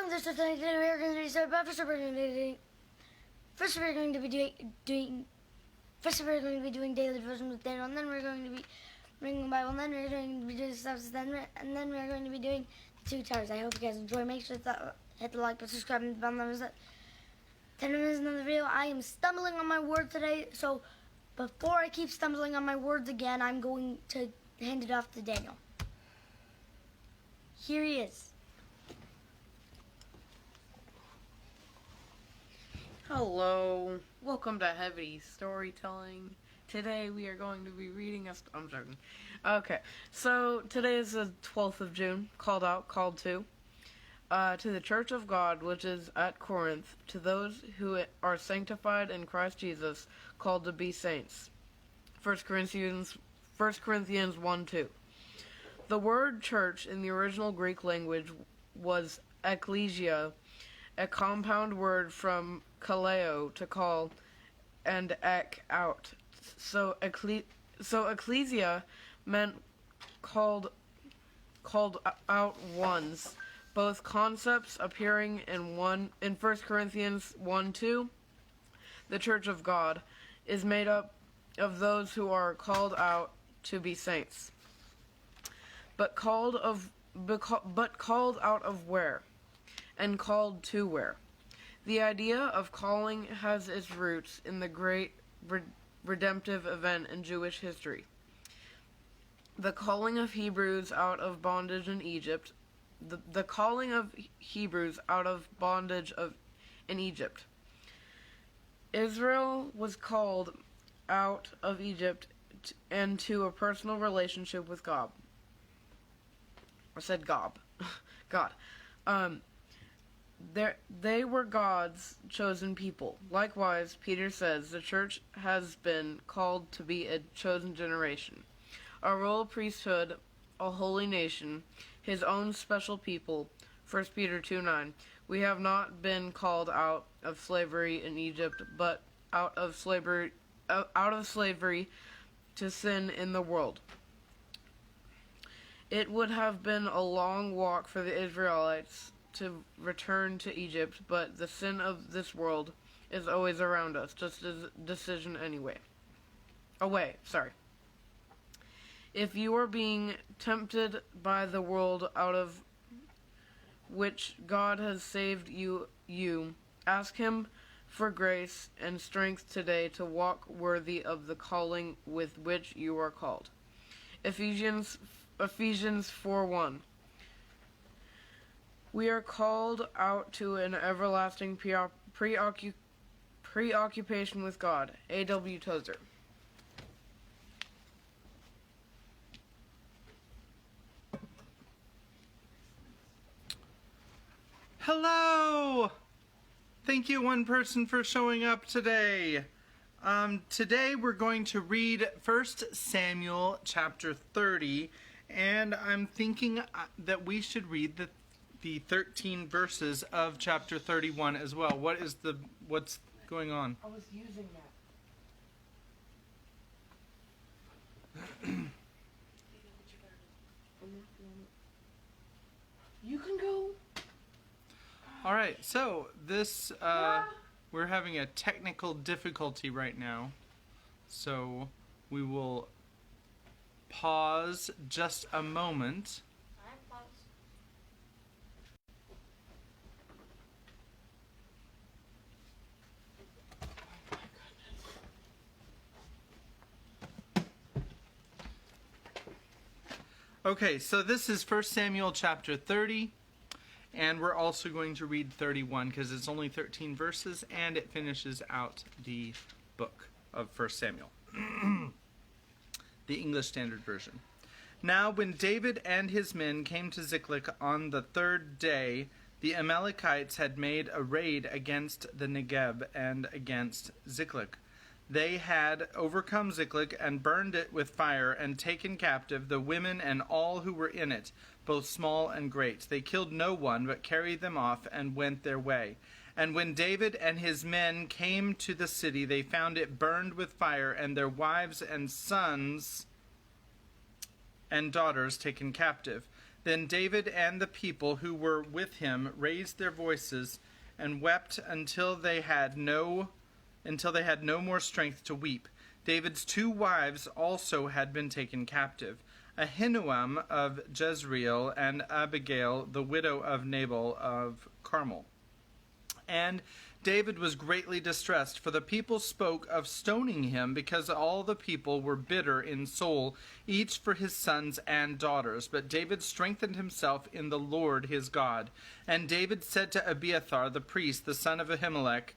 Welcome to today. Today we're going to be starting about first we're going to be doing daily devotion with Daniel, and then we're going to be reading the Bible, and then we're going to be doing stuff, and then we're going to be doing the 2 towers. I hope you guys enjoy. Make sure to hit the like button, subscribe, and the bell numbers. 10 minutes into the video. I am stumbling on my word today, so before I keep stumbling on my words again, I'm going to hand it off to Daniel. Here he is. Hello, welcome to Heavy Storytelling. Today we are going to be reading I'm joking. Okay, so today is the 12th of June, called to the Church of God, which is at Corinth, to those who are sanctified in Christ Jesus, called to be saints. 1 Corinthians 1:2. The word church in the original Greek language was ekklesia, a compound word from kaleo, to call, and ek, out. So ecclesia meant called out ones. Both concepts appearing in 1 Corinthians 1:2. The Church of God is made up of those who are called out to be saints. But called out of where? And called to where? The idea of calling has its roots in the great redemptive event in Jewish history. The calling of Hebrews out of bondage in Egypt. The calling of Hebrews out of bondage in Egypt. Israel was called out of Egypt and to a personal relationship with God. I said God. God. They were God's chosen people. Likewise, Peter says the church has been called to be a chosen generation, a royal priesthood, a holy nation, his own special people. 1 Peter 2:9. We have not been called out of slavery in Egypt, but out of slavery to sin in the world. It would have been a long walk for the Israelites to return to Egypt, but the sin of this world is always around us, just as a decision away. If you are being tempted by the world out of which God has saved you, ask him for grace and strength today to walk worthy of the calling with which you are called. Ephesians 4:1. We are called out to an everlasting preoccupation with God. A.W. Tozer. Hello! Thank you, one person, for showing up today. Today we're going to read 1 Samuel chapter 30, and I'm thinking that we should read the 13 verses of chapter 31 as well. What's going on? I was using that. You can go. All right, so this we're having a technical difficulty right now, so we will pause just a moment. Okay, so this is 1 Samuel chapter 30, and we're also going to read 31 because it's only 13 verses and it finishes out the book of 1 Samuel, the English Standard Version. Now when David and his men came to Ziklag on the 3rd day, the Amalekites had made a raid against the Negeb and against Ziklag. They had overcome Ziklag and burned it with fire and taken captive the women and all who were in it, both small and great. They killed no one, but carried them off and went their way. And when David and his men came to the city, they found it burned with fire, and their wives and sons and daughters taken captive. Then David and the people who were with him raised their voices and wept until they had no more strength to weep. David's 2 wives also had been taken captive, Ahinoam of Jezreel and Abigail, the widow of Nabal of Carmel. And David was greatly distressed, for the people spoke of stoning him, because all the people were bitter in soul, each for his sons and daughters. But David strengthened himself in the Lord his God. And David said to Abiathar the priest, the son of Ahimelech,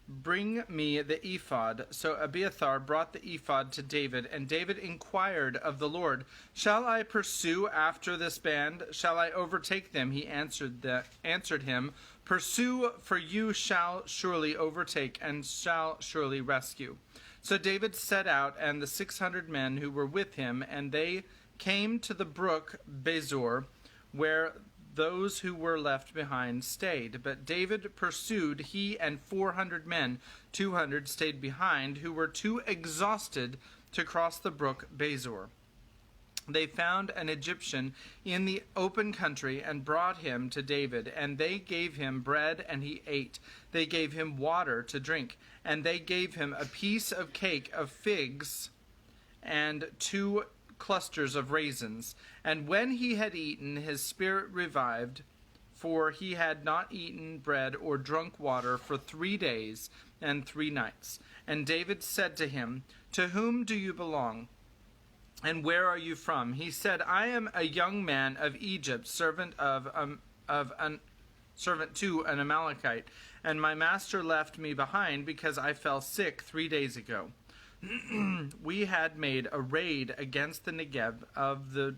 "Bring me the ephod." So Abiathar brought the ephod to David, and David inquired of the Lord, "Shall I pursue after this band? Shall I overtake them?" He answered him, "Pursue, for you shall surely overtake and shall surely rescue." So David set out, and the 600 men who were with him, and they came to the brook Bezor, where those who were left behind stayed. But David pursued, he and 400 men. 200 stayed behind, who were too exhausted to cross the brook Bezor. They found an Egyptian in the open country and brought him to David, and they gave him bread and he ate. They gave him water to drink, and they gave him a piece of cake of figs and 2 clusters of raisins. And when he had eaten, his spirit revived, for he had not eaten bread or drunk water for 3 days and 3 nights. And David said to him, "To whom do you belong? And where are you from?" He said, "I am a young man of Egypt, servant to an Amalekite, and my master left me behind because I fell sick 3 days ago." We had made a raid against the Negeb of the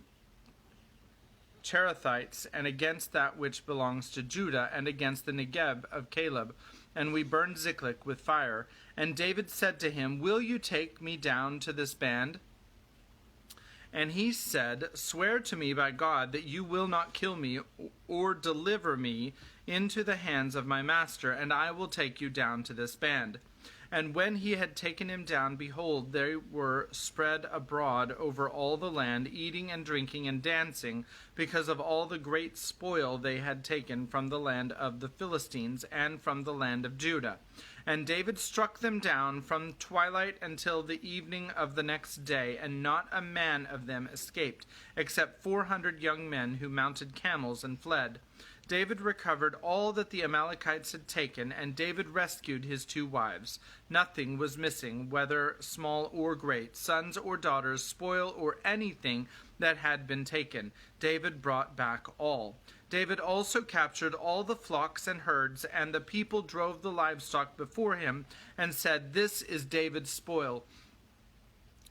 Cherethites, and against that which belongs to Judah, and against the Negeb of Caleb, and we burned Ziklag with fire. And David said to him, "Will you take me down to this band?" And he said, "Swear to me by God that you will not kill me or deliver me into the hands of my master, and I will take you down to this band." And when he had taken him down, behold, they were spread abroad over all the land, eating and drinking and dancing, because of all the great spoil they had taken from the land of the Philistines and from the land of Judah. And David struck them down from twilight until the evening of the next day, and not a man of them escaped, except 400 young men who mounted camels and fled. David recovered all that the Amalekites had taken, and David rescued his 2 wives. Nothing was missing, whether small or great, sons or daughters, spoil or anything that had been taken. David brought back all. David also captured all the flocks and herds, and the people drove the livestock before him, and said, "This is David's spoil."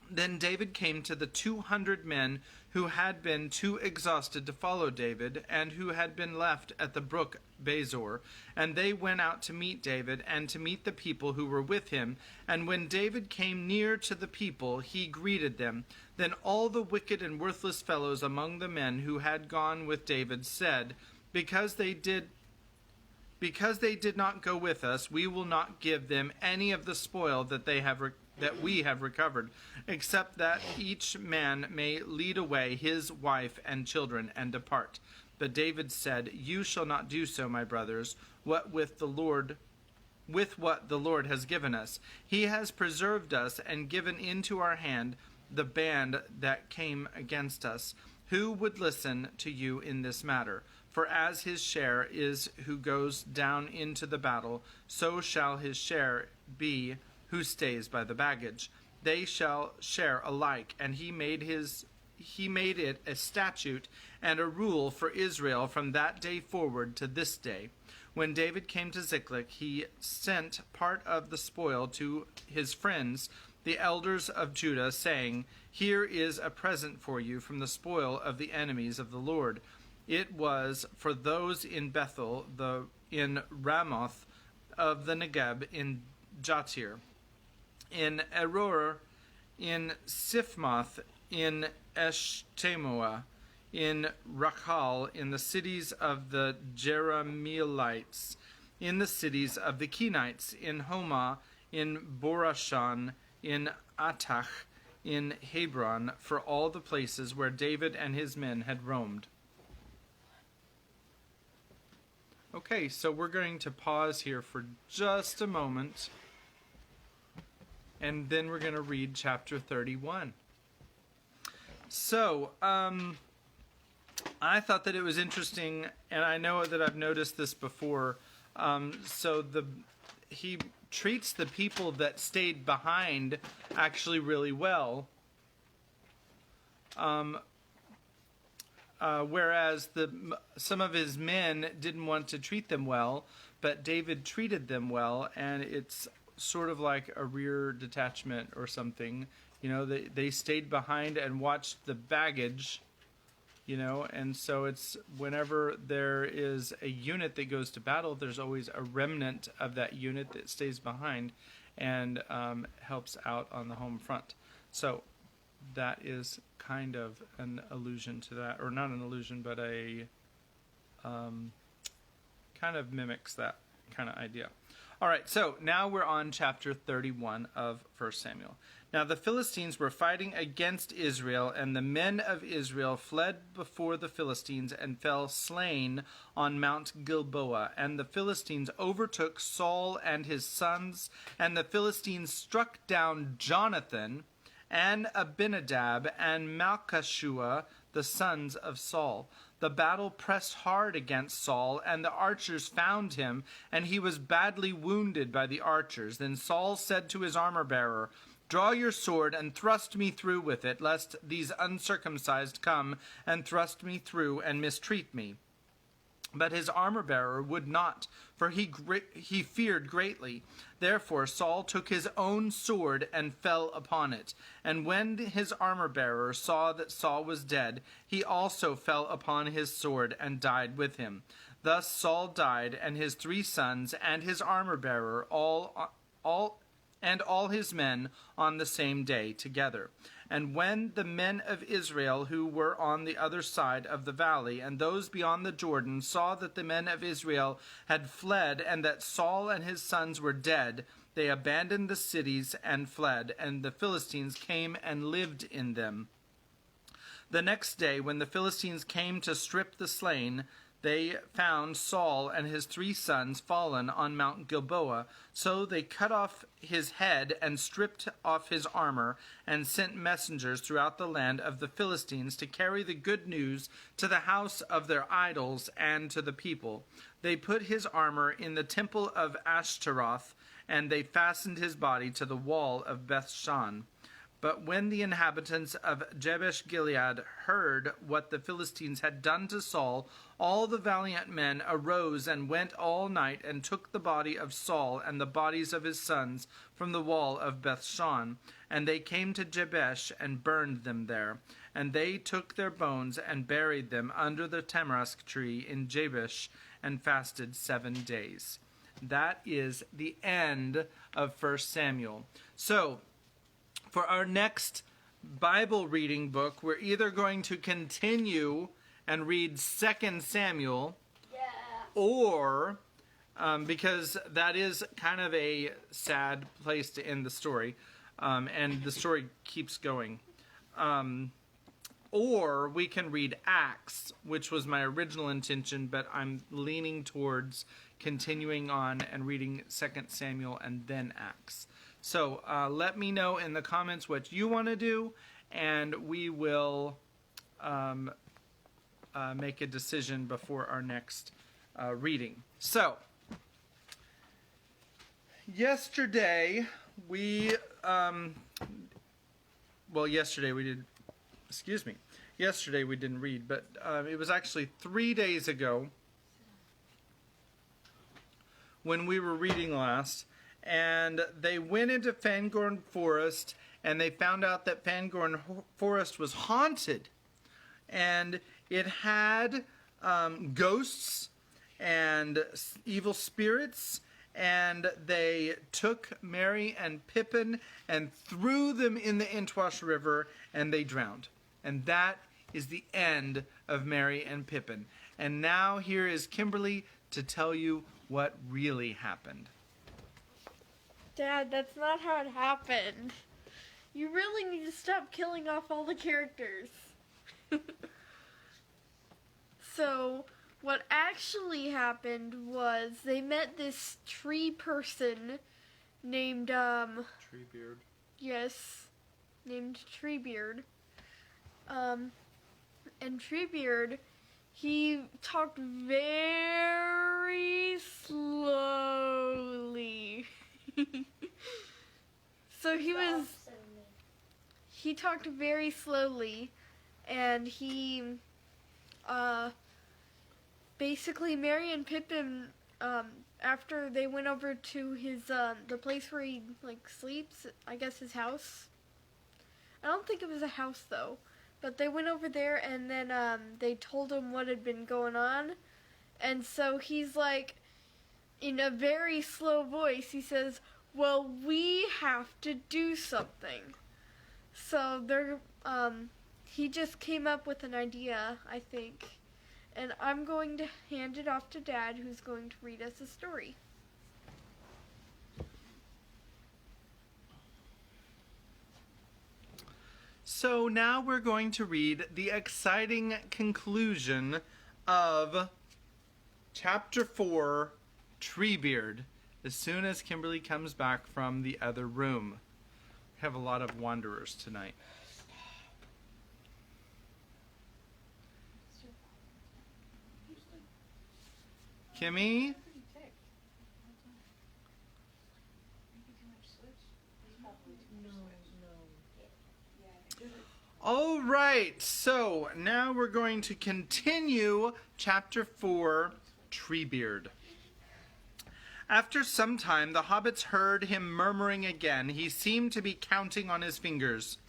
Then David came to the 200 men who had been too exhausted to follow David, and who had been left at the brook Bezor. And they went out to meet David, and to meet the people who were with him. And when David came near to the people, he greeted them. Then all the wicked and worthless fellows among the men who had gone with David said, Because they did not go with us, we will not give them any of the spoil that we have recovered, except that each man may lead away his wife and children and depart. But David said, "You shall not do so, my brothers, with what the Lord has given us. He has preserved us and given into our hand the band that came against us. Who would listen to you in this matter? For as his share is who goes down into the battle, so shall his share be who stays by the baggage. They shall share alike." And he made it a statute and a rule for Israel from that day forward to this day. When David came to Ziklag, he sent part of the spoil to his friends, the elders of Judah, saying, "Here is a present for you from the spoil of the enemies of the Lord." It was for those in Bethel, in Ramoth of the Negeb, in Jatir, in Eror, in Siphmoth, in Eshtemoa, in Rachal, in the cities of the Jerahmeelites, in the cities of the Kenites, in Homa, in Borashan, in Atach, in Hebron, for all the places where David and his men had roamed. Okay, so we're going to pause here for just a moment, and then we're going to read chapter 31. So, I thought that it was interesting, and I know that I've noticed this before. He treats the people that stayed behind actually really well. Whereas some of his men didn't want to treat them well, but David treated them well, and it's sort of like a rear detachment or something. You know, they stayed behind and watched the baggage, you know, and so it's whenever there is a unit that goes to battle, there's always a remnant of that unit that stays behind and helps out on the home front. So that is kind of an allusion to that, or not an allusion, but a kind of mimics that kind of idea. All right, so now we're on chapter 31 of 1 Samuel. Now the Philistines were fighting against Israel, and the men of Israel fled before the Philistines and fell slain on Mount Gilboa. And the Philistines overtook Saul and his sons, and the Philistines struck down Jonathan and Abinadab and Malchishua, the sons of Saul. The battle pressed hard against Saul, and the archers found him, and he was badly wounded by the archers. Then Saul said to his armor-bearer, "Draw your sword and thrust me through with it, lest these uncircumcised come and thrust me through and mistreat me." But his armor-bearer would not, for he feared greatly. Therefore Saul took his own sword and fell upon it. And when his armor-bearer saw that Saul was dead, he also fell upon his sword and died with him. Thus Saul died, and his 3 sons, and his armor-bearer, all his men, on the same day together. And when the men of Israel who were on the other side of the valley and those beyond the Jordan saw that the men of Israel had fled and that Saul and his sons were dead, they abandoned the cities and fled, and the Philistines came and lived in them. The next day, when the Philistines came to strip the slain, they found Saul and his 3 sons fallen on Mount Gilboa. So they cut off his head and stripped off his armor and sent messengers throughout the land of the Philistines to carry the good news to the house of their idols and to the people. They put his armor in the temple of Ashtaroth, and they fastened his body to the wall of Bethshan. But when the inhabitants of Jabesh Gilead heard what the Philistines had done to Saul, all the valiant men arose and went all night and took the body of Saul and the bodies of his sons from the wall of Bethshan. And they came to Jabesh and burned them there. And they took their bones and buried them under the tamarisk tree in Jabesh and fasted 7 days. That is the end of 1 Samuel. So, for our next Bible reading book, we're either going to continue and read 2 Samuel, or, because that is kind of a sad place to end the story, and the story keeps going. Or we can read Acts, which was my original intention, but I'm leaning towards continuing on and reading 2 Samuel and then Acts. So let me know in the comments what you want to do, and we will make a decision before our next reading. So, yesterday we didn't read, but it was actually 3 days ago when we were reading last. And they went into Fangorn Forest, and they found out that Fangorn Forest was haunted. And it had ghosts and evil spirits, and they took Merry and Pippin and threw them in the Entwash River, and they drowned. And that is the end of Merry and Pippin. And now here is Kimberly to tell you what really happened. Dad, that's not how it happened. You really need to stop killing off all the characters. So, what actually happened was they met this tree person named, Treebeard. yes, named Treebeard. And Treebeard, he talked very slowly. So he talked very slowly, and he, basically Merry and Pippin, after they went over to his, the place where he, like, sleeps, I guess his house. I don't think it was a house, though. But they went over there, and then, they told him what had been going on. And so he's like, in a very slow voice, he says, well, we have to do something. So they're, he just came up with an idea, I think. And I'm going to hand it off to Dad, who's going to read us a story. So now we're going to read the exciting conclusion of Chapter 4, Treebeard, as soon as Kimberly comes back from the other room. We have a lot of wanderers tonight. Kimmy? All right, so now we're going to continue Chapter 4, Treebeard. After some time, the hobbits heard him murmuring again. He seemed to be counting on his fingers.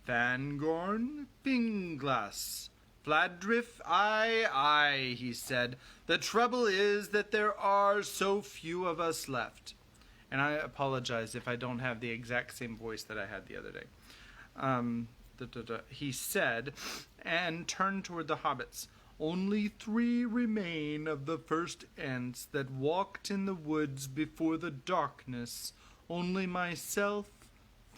Fangorn, Finglas, Fladrif, aye, he said. The trouble is that there are so few of us left. And I apologize if I don't have the exact same voice that I had the other day. He said, and turned toward the hobbits. Only 3 remain of the first Ents that walked in the woods before the darkness. Only myself,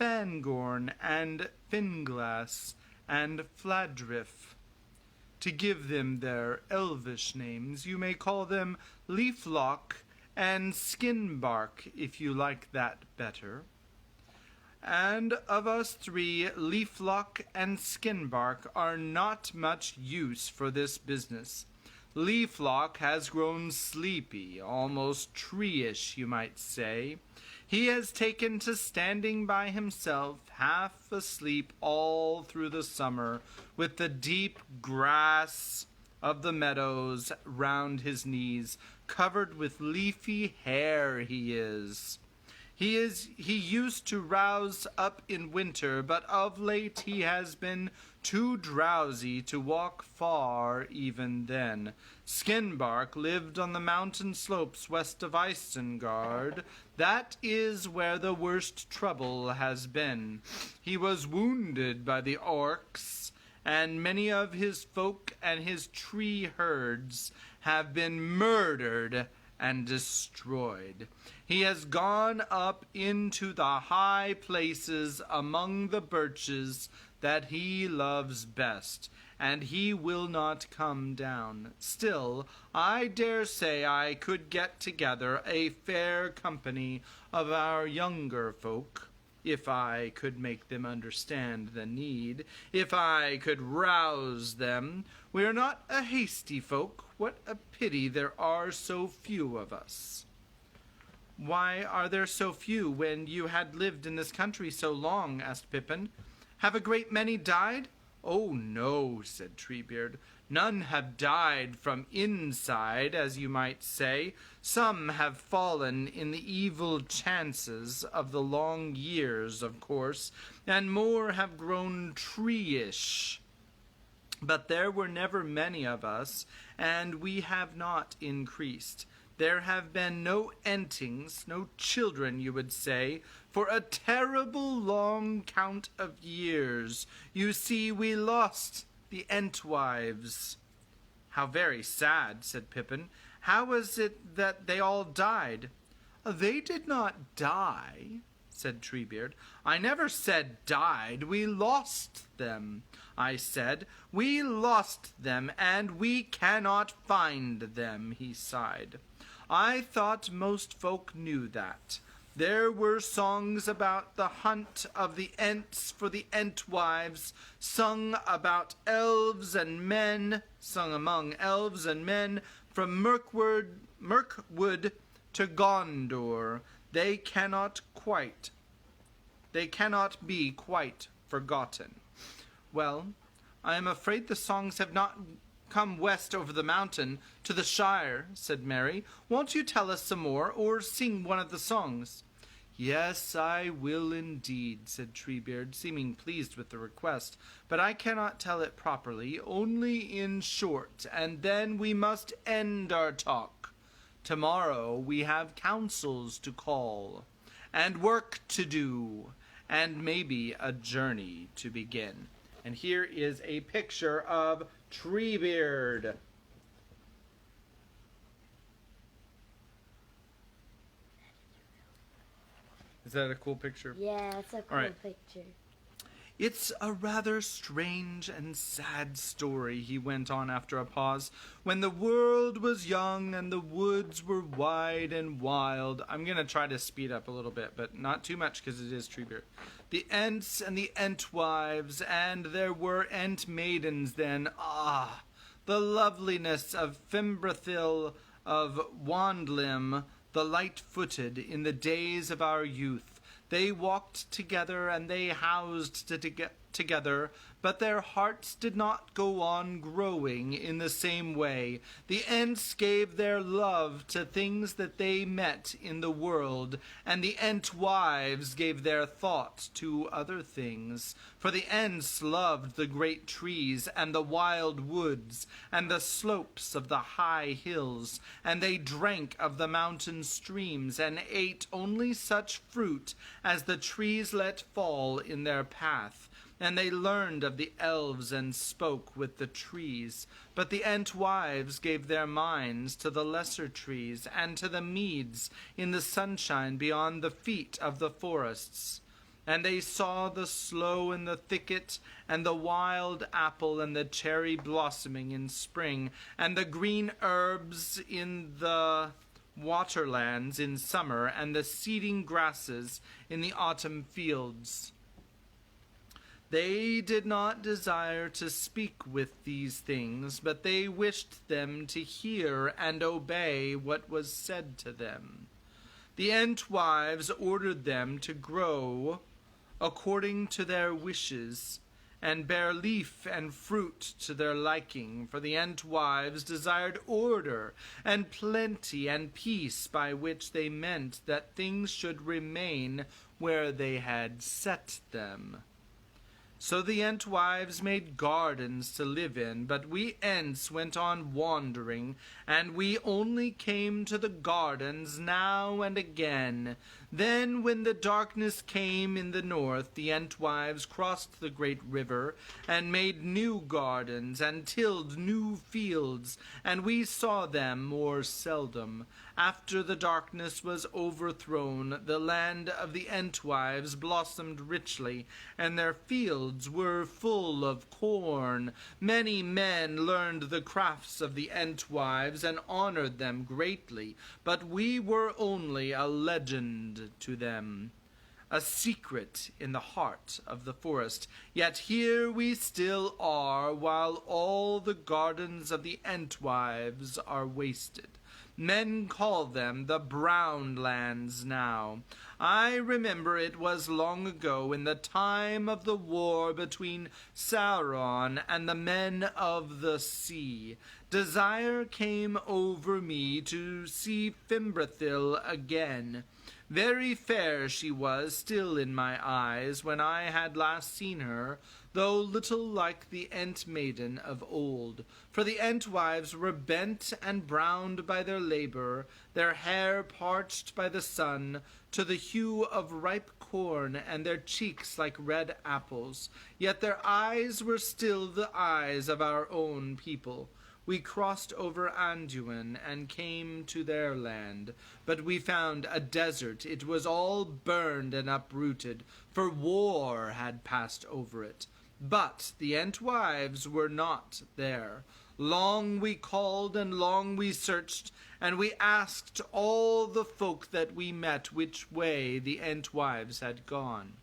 Fangorn, and Finglas, and Fladrif. To give them their elvish names, you may call them Leaflock and Skinbark, if you like that better. And of us 3, Leaflock and Skinbark are not much use for this business. Leaflock has grown sleepy, almost tree-ish, you might say. He has taken to standing by himself, half asleep all through the summer, with the deep grass of the meadows round his knees, covered with leafy hair he is. He used to rouse up in winter, but of late he has been too drowsy to walk far even then. Skinbark lived on the mountain slopes west of Isengard. That is where the worst trouble has been. He was wounded by the orcs, and many of his folk and his tree herds have been murdered and destroyed. He has gone up into the high places among the birches that he loves best, and he will not come down. Still, I dare say I could get together a fair company of our younger folk, if I could make them understand the need, if I could rouse them. We are not a hasty folk. What a pity there are so few of us. Why are there so few when you had lived in this country so long? Asked Pippin. Have a great many died? Oh, no, said Treebeard. None have died from inside, as you might say. Some have fallen in the evil chances of the long years, of course, and more have grown tree-ish. But there were never many of us, and we have not increased. There have been no entings, no children, you would say, for a terrible long count of years. You see, we lost the Entwives. How very sad, said Pippin. How was it that they all died? They did not die, said Treebeard. "I never said died. We lost them. I said, we lost them, and we cannot find them," he sighed. "I thought most folk knew that. There were songs about the hunt of the Ents for the Entwives, sung about elves and men, sung among elves and men from Mirkwood to Gondor. They cannot be quite forgotten." "Well, I am afraid the songs have not come west over the mountain to the Shire," said Mary. "Won't you tell us some more, or sing one of the songs?" "Yes, I will indeed," said Treebeard, seeming pleased with the request, "but I cannot tell it properly, only in short, and then we must end our talk. Tomorrow we have councils to call, and work to do, and maybe a journey to begin." And here is a picture of Treebeard. Is that a cool picture? Yeah, it's a cool right. picture. "It's a rather strange and sad story," he went on after a pause. "When the world was young and the woods were wide and wild." I'm going to try to speed up a little bit, but not too much because it is Treebeard. "The Ents and the Entwives, and there were Ent maidens then. Ah, the loveliness of Fimbrathil of Wandlim, the light-footed, in the days of our youth. They walked together and they housed together, but their hearts did not go on growing in the same way. The Ents gave their love to things that they met in the world, and the Entwives gave their thought to other things. For the Ents loved the great trees and the wild woods and the slopes of the high hills, and they drank of the mountain streams and ate only such fruit as the trees let fall in their path. And they learned of the elves and spoke with the trees. But the Entwives gave their minds to the lesser trees and to the meads in the sunshine beyond the feet of the forests. And they saw the sloe in the thicket, and the wild apple and the cherry blossoming in spring, and the green herbs in the waterlands in summer, and the seeding grasses in the autumn fields. They did not desire to speak with these things, but they wished them to hear and obey what was said to them. The Entwives ordered them to grow according to their wishes, and bear leaf and fruit to their liking, for the Entwives desired order and plenty and peace, by which they meant that things should remain where they had set them. So the Entwives made gardens to live in, but we Ents went on wandering, and we only came to the gardens now and again. Then, when the darkness came in the north, the Entwives crossed the great river, and made new gardens, and tilled new fields, and we saw them more seldom. After the darkness was overthrown, the land of the Entwives blossomed richly, and their fields were full of corn. Many men learned the crafts of the Entwives, and honored them greatly, but we were only a legend to them, a secret in the heart of the forest. Yet here we still are, while all the gardens of the Entwives are wasted. Men call them the Brown Lands now. I remember it was long ago, in the time of the war between Sauron and the men of the sea. Desire came over me to see Fimbrathil again. Very fair she was still in my eyes when I had last seen her, though little like the Ent maiden of old. For the Entwives were bent and browned by their labor, their hair parched by the sun, to the hue of ripe corn, and their cheeks like red apples. Yet their eyes were still the eyes of our own people. we crossed over Anduin and came to their land. But we found a desert. It was all burned and uprooted, for war had passed over it. But the Entwives were not there. Long we called and long we searched, and we asked all the folk that we met which way the Entwives had gone.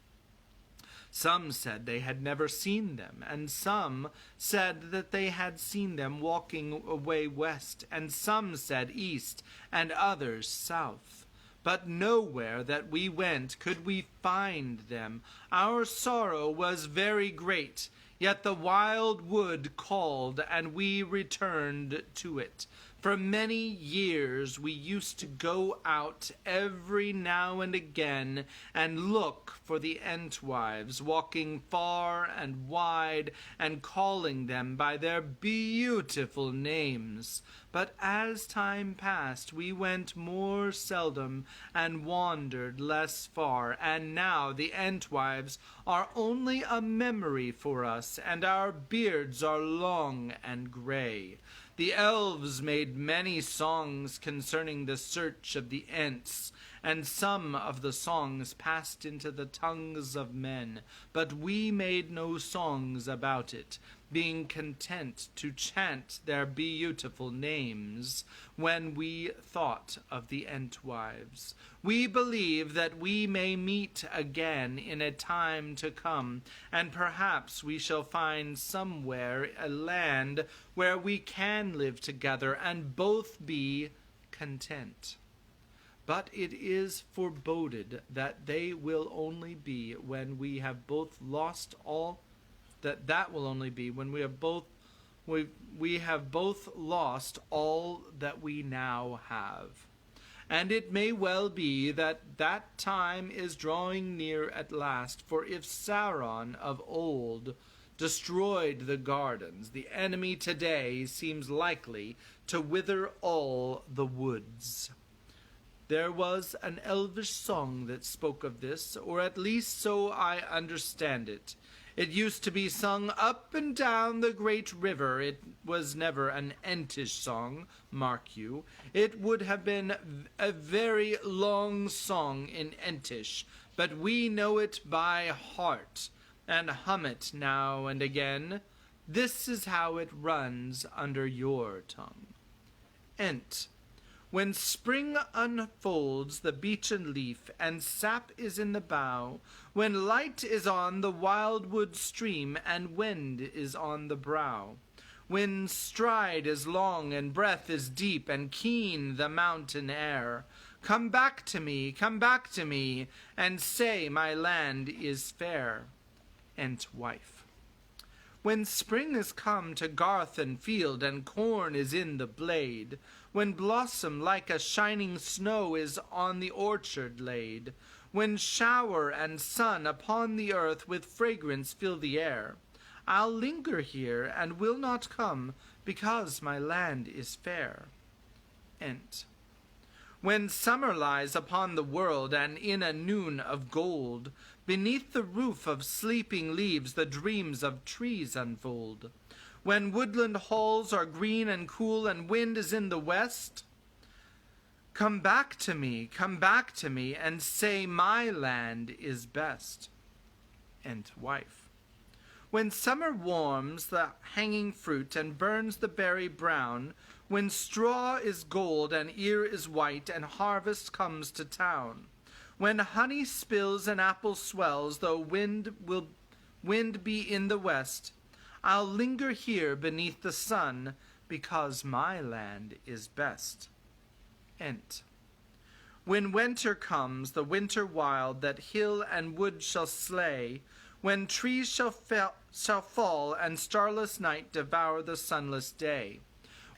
Some said they had never seen them, and some said that they had seen them walking away west, and some said east, and others south. But nowhere that we went could we find them. Our sorrow was very great, yet the wild wood called, and we returned to it. For many years we used to go out every now and again and look for the Entwives, walking far and wide and calling them by their beautiful names. But as time passed, we went more seldom and wandered less far, and now the Entwives are only a memory for us, and our beards are long and gray. The elves made many songs concerning the search of the Ents, and some of the songs passed into the tongues of men, but we made no songs about it, being content to chant their beautiful names when we thought of the Entwives. We believe that we may meet again in a time to come, and perhaps we shall find somewhere a land where we can live together and both be content. But it is foreboded that they will only be when we have both lost all that will only be when we have both lost all that we now have. And it may well be that that time is drawing near at last, for if Sauron of old destroyed the gardens, the enemy today seems likely to wither all the woods. There was an elvish song that spoke of this, or at least so I understand it. It used to be sung up and down the great river. It was never an Entish song, mark you. It would have been a very long song in Entish, but we know it by heart, and hum it now and again. This is how it runs under your tongue. Ent. When spring unfolds the beechen leaf, and sap is in the bough, when light is on the wildwood stream, and wind is on the brow, when stride is long, and breath is deep, and keen the mountain air, come back to me, and say my land is fair. Entwife. When spring is come to garth and field, and corn is in the blade, when blossom like a shining snow is on the orchard laid, when shower and sun upon the earth with fragrance fill the air, I'll linger here and will not come, because my land is fair. Ent. When summer lies upon the world, and in a noon of gold, beneath the roof of sleeping leaves the dreams of trees unfold, when woodland halls are green and cool, and wind is in the west, come back to me, and say my land is best. Entwife. When summer warms the hanging fruit, and burns the berry brown, when straw is gold, and ear is white, and harvest comes to town, when honey spills and apple swells, though wind be in the west, I'll linger here beneath the sun, because my land is best. Ent. When winter comes, the winter wild, that hill and wood shall slay, when trees shall fall, and starless night devour the sunless day,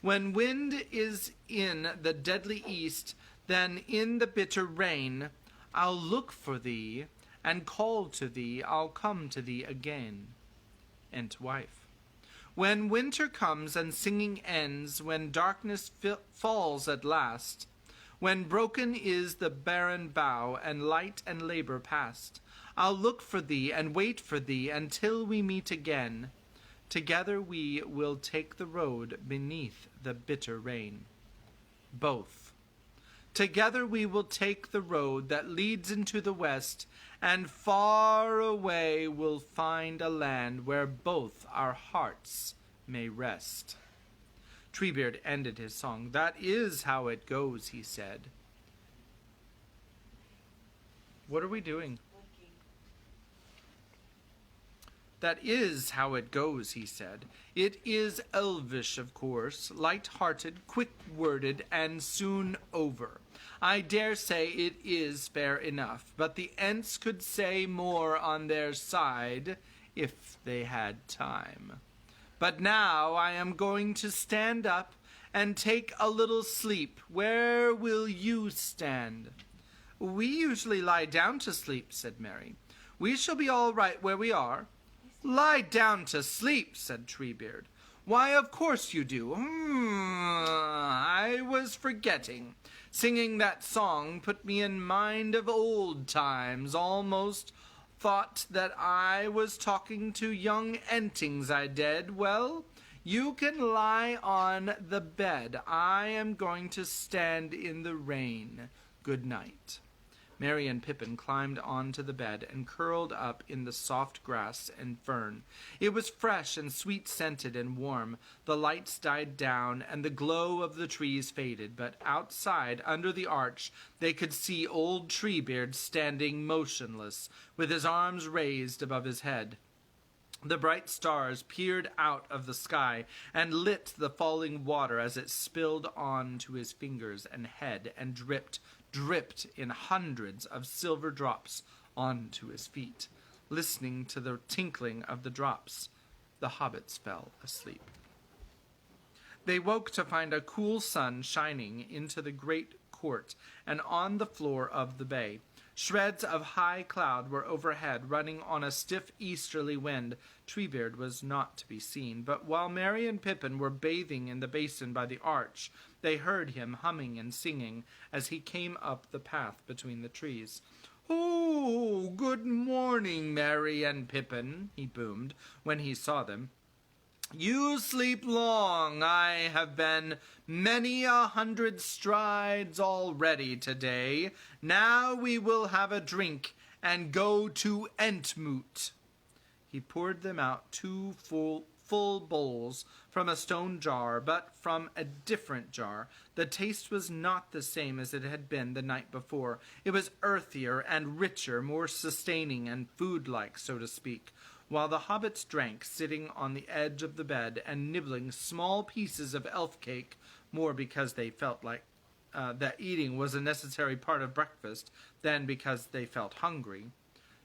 when wind is in the deadly east, then in the bitter rain, I'll look for thee, and call to thee, I'll come to thee again. Entwife. When winter comes and singing ends, when darkness falls at last, when broken is the barren bough, and light and labor past, I'll look for thee and wait for thee until we meet again. Together we will take the road beneath the bitter rain. Both. Together we will take the road that leads into the west, and far away we'll find a land where both our hearts may rest. Treebeard ended his song. That is how it goes, he said. What are we doing? That is how it goes, he said. It is elvish, of course, light-hearted, quick-worded, and soon over. I dare say it is fair enough, but the Ents could say more on their side if they had time. But now I am going to stand up and take a little sleep. Where will you stand? We usually lie down to sleep, said Mary. We shall be all right where we are. Lie down to sleep, said Treebeard. Why, of course you do. I was forgetting. Singing that song put me in mind of old times. Almost thought that I was talking to young Entings, I did. Well, you can lie on the bed. I am going to stand in the rain. Good night. Merry and Pippin climbed onto the bed and curled up in the soft grass and fern. It was fresh and sweet-scented and warm. The lights died down, and the glow of the trees faded, but outside, under the arch, they could see old Treebeard standing motionless, with his arms raised above his head. The bright stars peered out of the sky and lit the falling water as it spilled on to his fingers and head and dripped in hundreds of silver drops onto his feet. Listening to the tinkling of the drops, the hobbits fell asleep. They woke to find a cool sun shining into the great court and on the floor of the bay. Shreds of high cloud were overhead, running on a stiff easterly wind. Treebeard was not to be seen, but while Merry and Pippin were bathing in the basin by the arch, they heard him humming and singing as he came up the path between the trees. "Oh, good morning, Merry and Pippin," he boomed when he saw them. "You sleep long. I have been many 100 strides already today. Now we will have a drink and go to Entmoot." He poured them out 2 full bowls from a stone jar, but from a different jar. The taste was not the same as it had been the night before. It was earthier and richer, more sustaining and food-like, so to speak. While the hobbits drank, sitting on the edge of the bed and nibbling small pieces of elf cake, more because they felt like that eating was a necessary part of breakfast than because they felt hungry,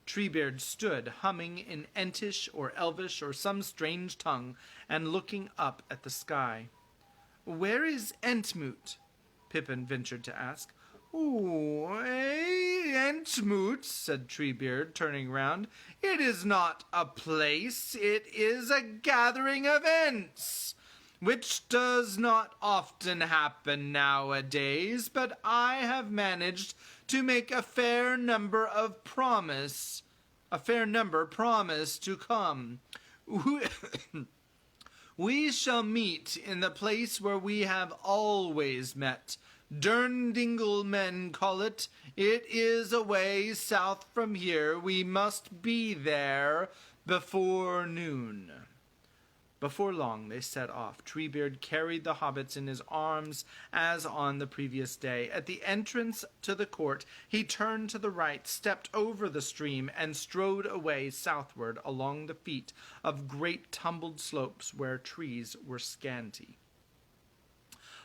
Treebeard stood, humming in Entish or Elvish or some strange tongue, and looking up at the sky. "Where is Entmoot?" Pippin ventured to ask. "Oh, Entmoot," said Treebeard, turning round. "It is not a place, it is a gathering of Ents, which does not often happen nowadays, but I have managed to make a fair number promise to come. We shall meet in the place where we have always met. Durndingle men call it. It is a way south from here. We must be there before noon." Before long they set off. Treebeard carried the hobbits in his arms as on the previous day. At the entrance to the court, he turned to the right, stepped over the stream, and strode away southward along the feet of great tumbled slopes where trees were scanty.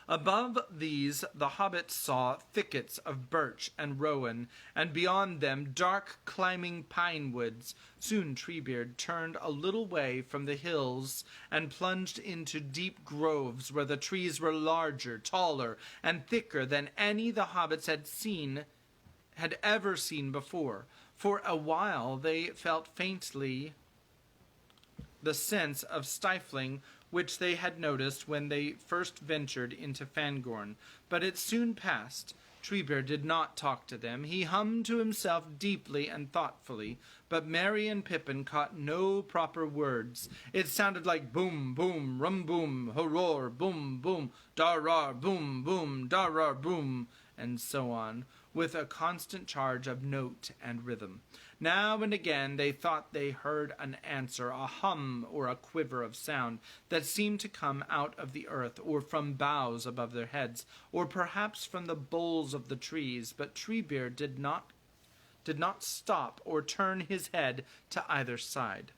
Above these the hobbits saw thickets of birch and rowan, and beyond them dark climbing pine woods. Soon Treebeard turned a little way from the hills and plunged into deep groves where the trees were larger, taller, and thicker than any the hobbits had ever seen before. For a while they felt faintly the sense of stifling which they had noticed when they first ventured into Fangorn, but it soon passed. Treebeard did not talk to them. He hummed to himself deeply and thoughtfully, but Merry and Pippin caught no proper words. It sounded like boom, boom, rum boom, horror, boom, boom, dar-rar, boom, boom, dar-rar, boom, and so on, with a constant charge of note and rhythm. Now and again they thought they heard an answer, a hum or a quiver of sound that seemed to come out of the earth or from boughs above their heads, or perhaps from the boles of the trees, but Treebeard did not stop or turn his head to either side.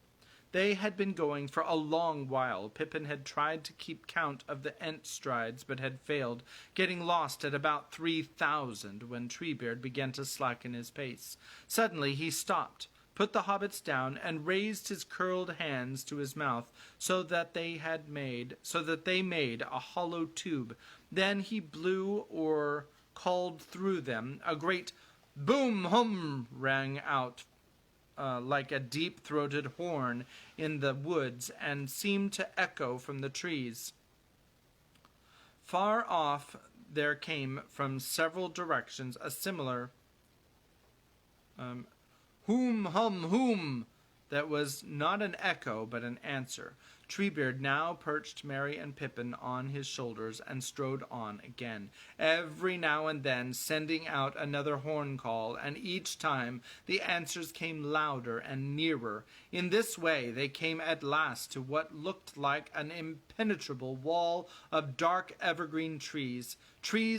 They had been going for a long while. Pippin had tried to keep count of the Ent strides, but had failed, getting lost at about 3,000 when Treebeard began to slacken his pace. Suddenly he stopped, put the hobbits down, and raised his curled hands to his mouth so that they made a hollow tube. Then he blew or called through them. A great boom hum rang out like a deep-throated horn in the woods, and seemed to echo from the trees. Far off there came from several directions a similar hoom hum hoom that was not an echo but an answer. Treebeard now perched Merry and Pippin on his shoulders and strode on again, every now and then sending out another horn call, and each time the answers came louder and nearer. In this way they came at last to what looked like an impenetrable wall of dark evergreen trees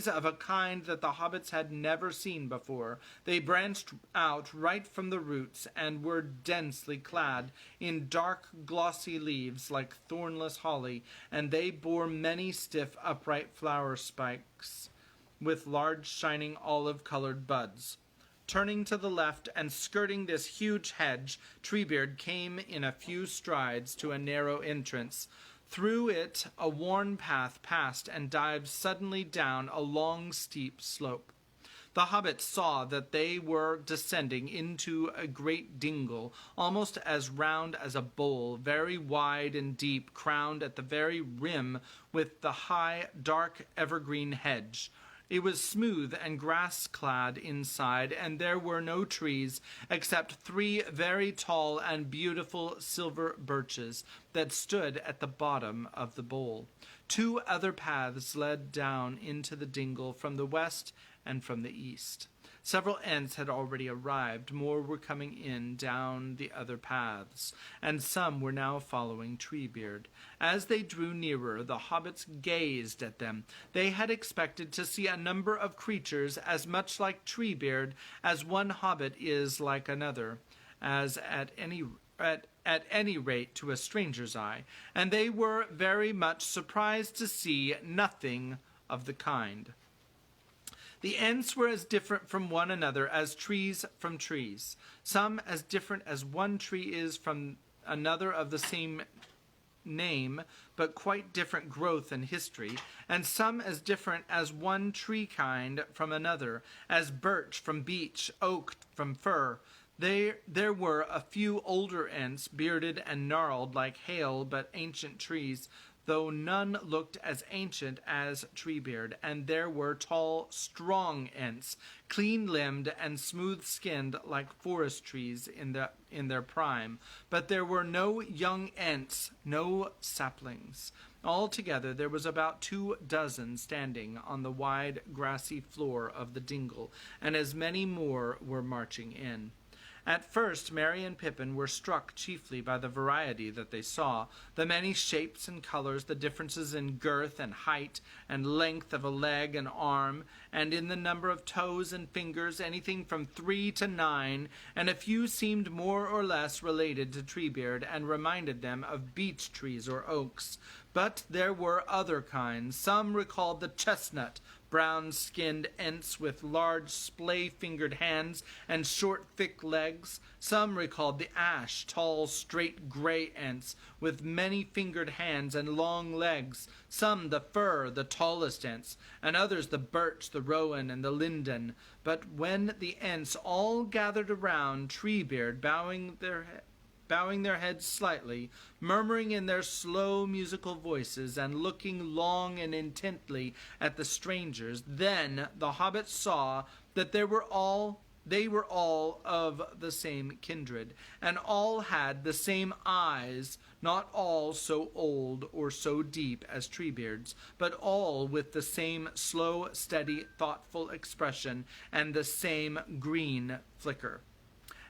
of a kind that the hobbits had never seen before. They branched out right from the roots and were densely clad in dark glossy leaves like thornless holly, and they bore many stiff upright flower spikes with large shining olive-colored buds. Turning to the left and skirting this huge hedge, Treebeard came in a few strides to a narrow entrance. Through it a worn path passed and dived suddenly down a long steep slope. The hobbits saw that they were descending into a great dingle, almost as round as a bowl, very wide and deep, crowned at the very rim with the high, dark evergreen hedge. It was smooth and grass-clad inside, and there were no trees except 3 very tall and beautiful silver birches that stood at the bottom of the bowl. 2 other paths led down into the dingle from the west and from the east. Several Ents had already arrived, more were coming in down the other paths, and some were now following Treebeard. As they drew nearer, the hobbits gazed at them. They had expected to see a number of creatures as much like Treebeard as one hobbit is like another, as at any rate to a stranger's eye, and they were very much surprised to see nothing of the kind. The Ents were as different from one another as trees from trees, some as different as one tree is from another of the same name, but quite different growth and history, and some as different as one tree kind from another, as birch from beech, oak from fir. There were a few older Ents, bearded and gnarled like hale but ancient trees, though none looked as ancient as Treebeard, and there were tall, strong Ents, clean-limbed and smooth-skinned like forest trees in their prime. But there were no young Ents, no saplings. Altogether there was about 24 standing on the wide, grassy floor of the dingle, and as many more were marching in. At first, Merry and Pippin were struck chiefly by the variety that they saw, the many shapes and colors, the differences in girth and height and length of a leg and arm, and in the number of toes and fingers, anything from 3 to 9, and a few seemed more or less related to Treebeard and reminded them of beech trees or oaks. But there were other kinds. Some recalled the chestnut, brown-skinned Ents with large splay-fingered hands and short, thick legs. Some recalled the ash, tall, straight, gray Ents with many-fingered hands and long legs. Some the fir, the tallest Ents, and others the birch, the rowan, and the linden. But when the Ents all gathered around Treebeard, bowing their bowing their heads slightly, murmuring in their slow musical voices, and looking long and intently at the strangers. Then the hobbits saw that they were all of the same kindred, and all had the same eyes, not all so old or so deep as Treebeard's, but all with the same slow, steady, thoughtful expression, and the same green flicker.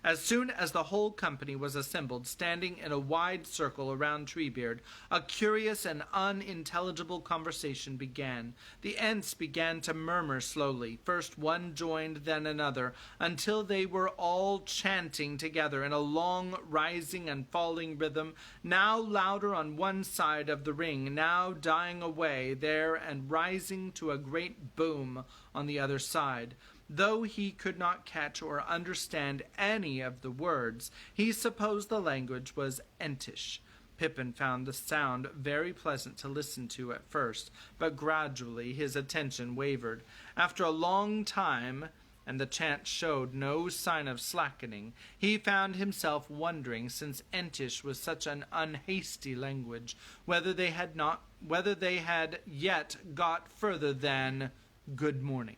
As soon as the whole company was assembled, standing in a wide circle around Treebeard, a curious and unintelligible conversation began. The Ents began to murmur slowly. First one joined, then another, until they were all chanting together in a long rising and falling rhythm, now louder on one side of the ring, now dying away there and rising to a great boom on the other side. Though he could not catch or understand any of the words, he supposed the language was Entish. Pippin found the sound very pleasant to listen to at first, but gradually his attention wavered. After a long time, and the chant showed no sign of slackening, he found himself wondering, since Entish was such an unhasty language, whether they had yet got further than good morning.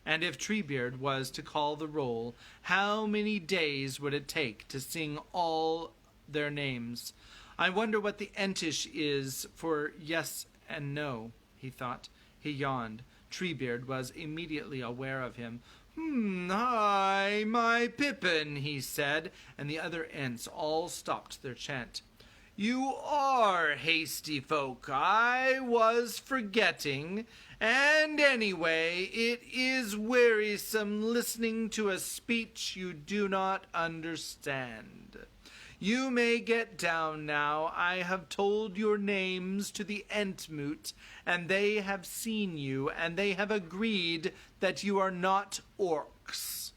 And if Treebeard was to call the roll, how many days would it take to sing all their names? I wonder what the Entish is for yes and no, he thought. He yawned. Treebeard was immediately aware of him. Hi, my Pippin, he said, and the other Ents all stopped their chant. You are hasty folk, I was forgetting. And anyway, it is wearisome listening to a speech you do not understand. You may get down now. I have told your names to the Entmoot, and they have seen you, and they have agreed that you are not orcs,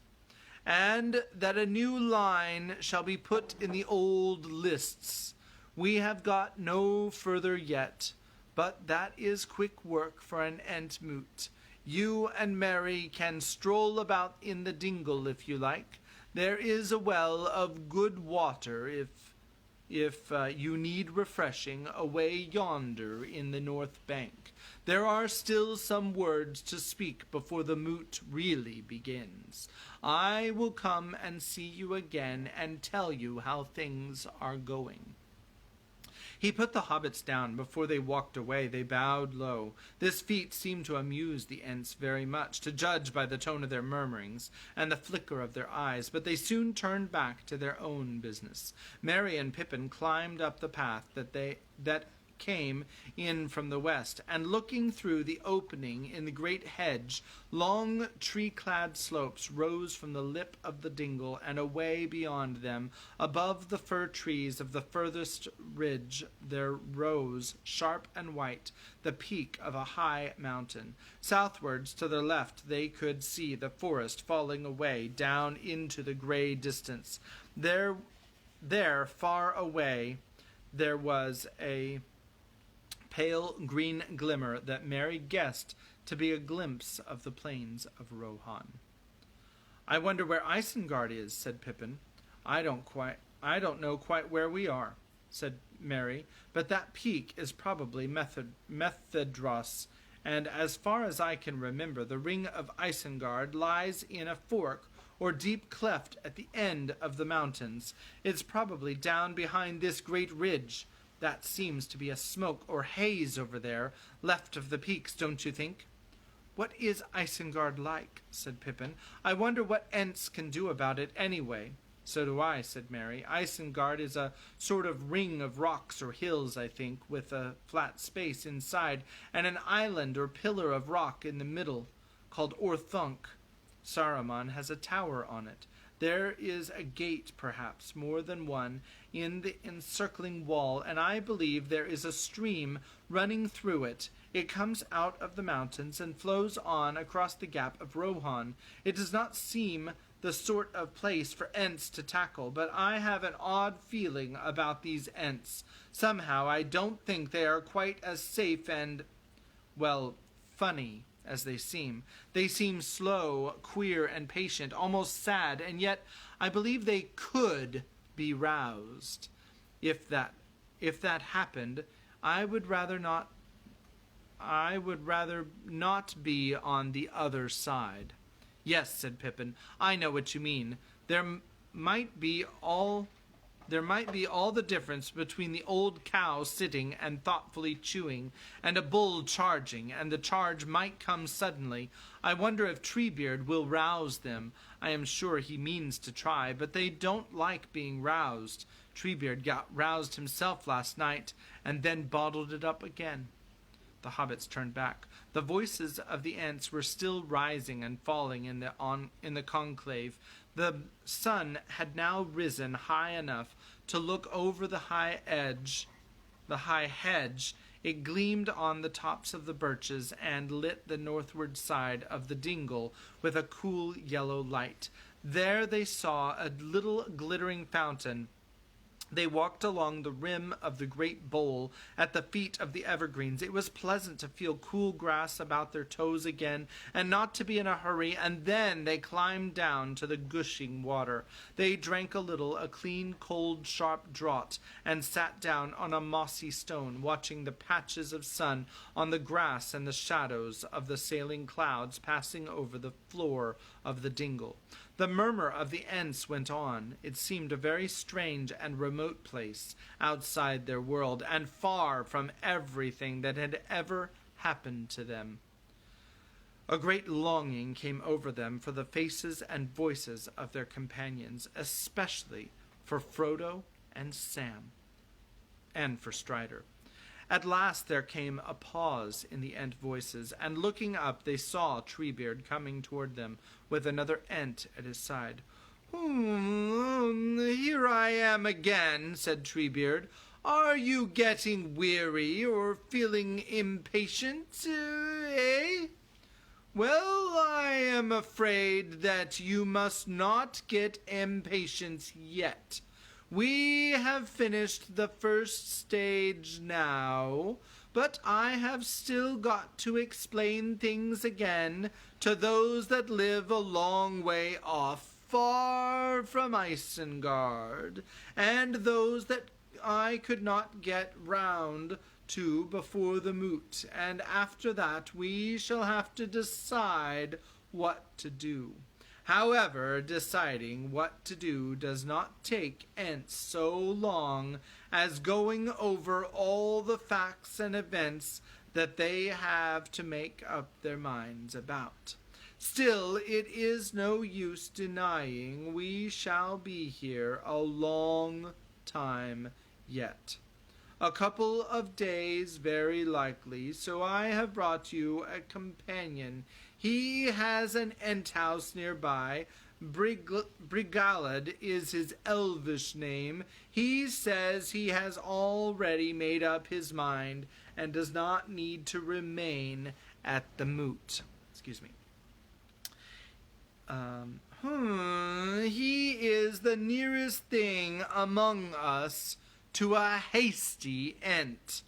and that a new line shall be put in the old lists. We have got no further yet, but that is quick work for an Entmoot. You and Mary can stroll about in the dingle if you like. There is a well of good water if you need refreshing away yonder in the north bank. There are still some words to speak before the moot really begins. I will come and see you again and tell you how things are going. He put the hobbits down. Before they walked away, they bowed low. This feat seemed to amuse the Ents very much, to judge by the tone of their murmurings and the flicker of their eyes, but they soon turned back to their own business. Merry and Pippin climbed up the path that came in from the west, and looking through the opening in the great hedge, long tree-clad slopes rose from the lip of the dingle, and away beyond them, above the fir trees of the furthest ridge, there rose, sharp and white, the peak of a high mountain. Southwards, to their left, they could see the forest falling away down into the gray distance. There, far away, there was a pale green glimmer that Mary guessed to be a glimpse of the plains of Rohan. I wonder where Isengard is, said Pippin. I don't know quite where we are, said Mary, but that peak is probably Methedros, and as far as I can remember, the ring of Isengard lies in a fork or deep cleft at the end of the mountains. It's probably down behind this great ridge. That seems to be a smoke or haze over there, left of the peaks, don't you think? What is Isengard like? Said Pippin. I wonder what Ents can do about it anyway. So do I, said Mary. Isengard is a sort of ring of rocks or hills, I think, with a flat space inside, and an island or pillar of rock in the middle, called Orthunk. Saruman has a tower on it. There is a gate, perhaps, more than one, in the encircling wall, and I believe there is a stream running through it. It comes out of the mountains and flows on across the gap of Rohan. It does not seem the sort of place for Ents to tackle, but I have an odd feeling about these Ents. Somehow I don't think they are quite as safe and, well, funny as they seem. They seem slow, queer, and patient, almost sad, and yet I believe they could be roused. If that happened, I would rather not be on the other side. Yes, said Pippin, I know what you mean. There might be all the difference between the old cow sitting and thoughtfully chewing, and a bull charging, and the charge might come suddenly. I wonder if Treebeard will rouse them. I am sure he means to try, but they don't like being roused. Treebeard got roused himself last night, and then bottled it up again. The hobbits turned back. The voices of the Ents were still rising and falling in the conclave. The sun had now risen high enough to look over the high hedge. It gleamed on the tops of the birches and lit the northward side of the dingle with a cool yellow light. There they saw a little glittering fountain. They walked along the rim of the great bowl at the feet of the evergreens. It was pleasant to feel cool grass about their toes again, and not to be in a hurry, and then they climbed down to the gushing water. They drank a clean, cold, sharp draught, and sat down on a mossy stone, watching the patches of sun on the grass and the shadows of the sailing clouds passing over the floor of the dingle. The murmur of the Ents went on. It seemed a very strange and remote place outside their world, and far from everything that had ever happened to them. A great longing came over them for the faces and voices of their companions, especially for Frodo and Sam, and for Strider. At last there came a pause in the Ent voices, and looking up they saw Treebeard coming toward them, with another Ent at his side. Here I am again, said Treebeard. Are you getting weary or feeling impatient, eh? Well, I am afraid that you must not get impatient yet. We have finished the first stage now, but I have still got to explain things again to those that live a long way off, far from Isengard, and those that I could not get round to before the moot, and after that we shall have to decide what to do. However, deciding what to do does not take Ents so long as going over all the facts and events that they have to make up their minds about. Still, it is no use denying we shall be here a long time yet. A couple of days, very likely, so I have brought you a companion. He has an Ent house nearby. Brigalad is his elvish name. He says he has already made up his mind and does not need to remain at the moot. Excuse me. He is the nearest thing among us to a hasty Ent.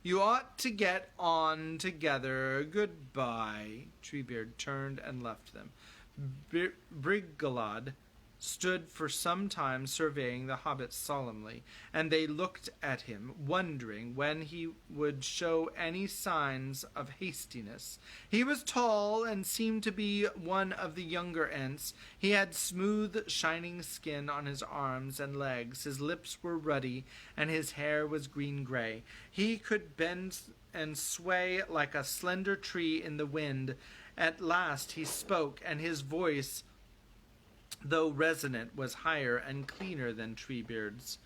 You ought to get on together. Goodbye. Treebeard turned and left them. Brigalad stood for some time surveying the hobbits solemnly, and they looked at him, wondering when he would show any signs of hastiness. He was tall and seemed to be one of the younger Ents. He had smooth, shining skin on his arms and legs. His lips were ruddy, and his hair was green-gray. He could bend and sway like a slender tree in the wind. At last he spoke, and his voice, though resonant, was higher and cleaner than Treebeard's.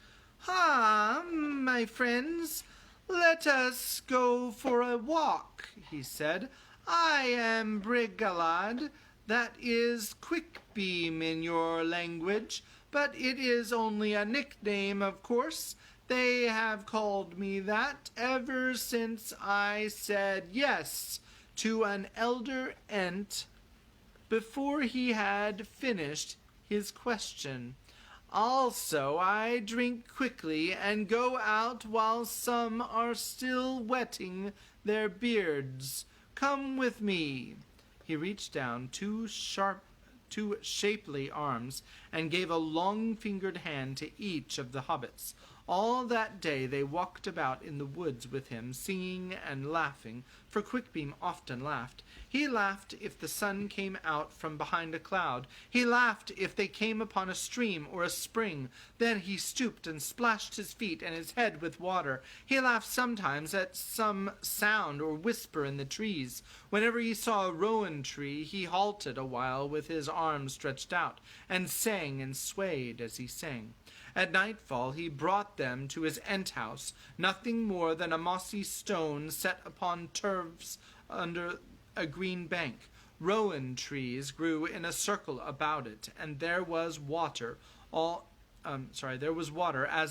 My friends, let us go for a walk, he said. I am Brigalad. That is Quickbeam in your language, but it is only a nickname, of course. They have called me that ever since I said yes to an elder Ent before he had finished his question. Also, I drink quickly and go out while some are still wetting their beards. Come with me. He reached down two two shapely arms, and gave a long-fingered hand to each of the hobbits. All that day they walked about in the woods with him, singing and laughing, for Quickbeam often laughed. He laughed if the sun came out from behind a cloud. He laughed if they came upon a stream or a spring. Then he stooped and splashed his feet and his head with water. He laughed sometimes at some sound or whisper in the trees. Whenever he saw a rowan tree, he halted a while with his arms stretched out, and sang and swayed as he sang. At nightfall he brought them to his ent house, nothing more than a mossy stone set upon turfs under a green bank. Rowan trees grew in a circle about it, and there was water, as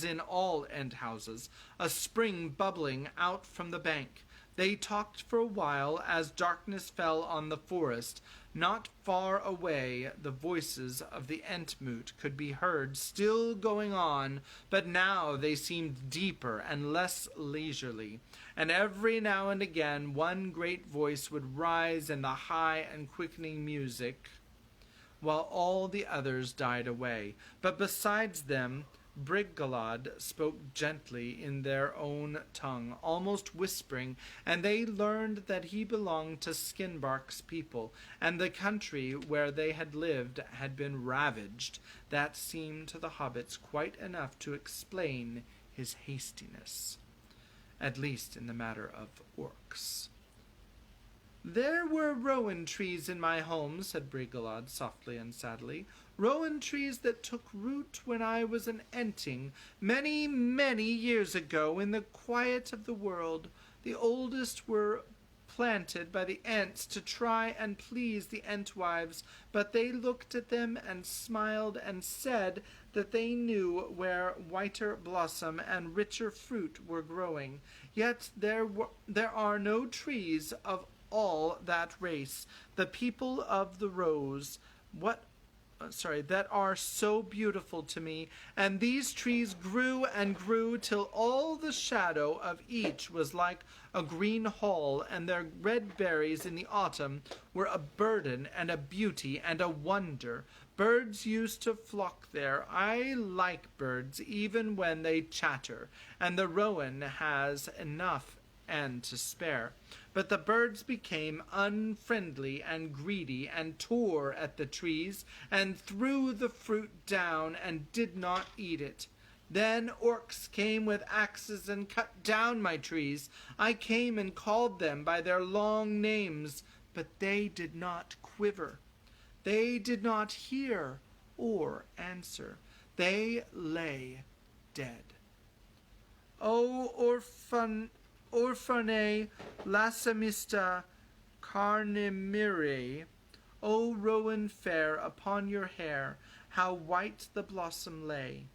in all ent houses, a spring bubbling out from the bank. They talked for a while as darkness fell on the forest. Not far away the voices of the Entmoot could be heard, still going on, but now they seemed deeper and less leisurely, and every now and again one great voice would rise in the high and quickening music, while all the others died away. But besides them, Briggalad spoke gently in their own tongue, almost whispering, and they learned that he belonged to Skinbark's people, and the country where they had lived had been ravaged. That seemed to the hobbits quite enough to explain his hastiness, at least in the matter of orcs. "There were rowan trees in my home," said Briggalad softly and sadly. "Rowan trees that took root when I was an enting, many, many years ago, in the quiet of the world. The oldest were planted by the Ents to try and please the Entwives, but they looked at them and smiled and said that they knew where whiter blossom and richer fruit were growing. Yet there are no trees of all that race, the people of the rose, that are so beautiful to me, and these trees grew and grew till all the shadow of each was like a green hall, and their red berries in the autumn were a burden and a beauty and a wonder. Birds used to flock there. I like birds even when they chatter, and the rowan has enough and to spare. But the birds became unfriendly and greedy, and tore at the trees, and threw the fruit down, and did not eat it. Then orcs came with axes and cut down my trees. I came and called them by their long names, but they did not quiver. They did not hear or answer. They lay dead. O Orphane Lassamista Carnimere, O rowan fair, upon your hair how white the blossom lay.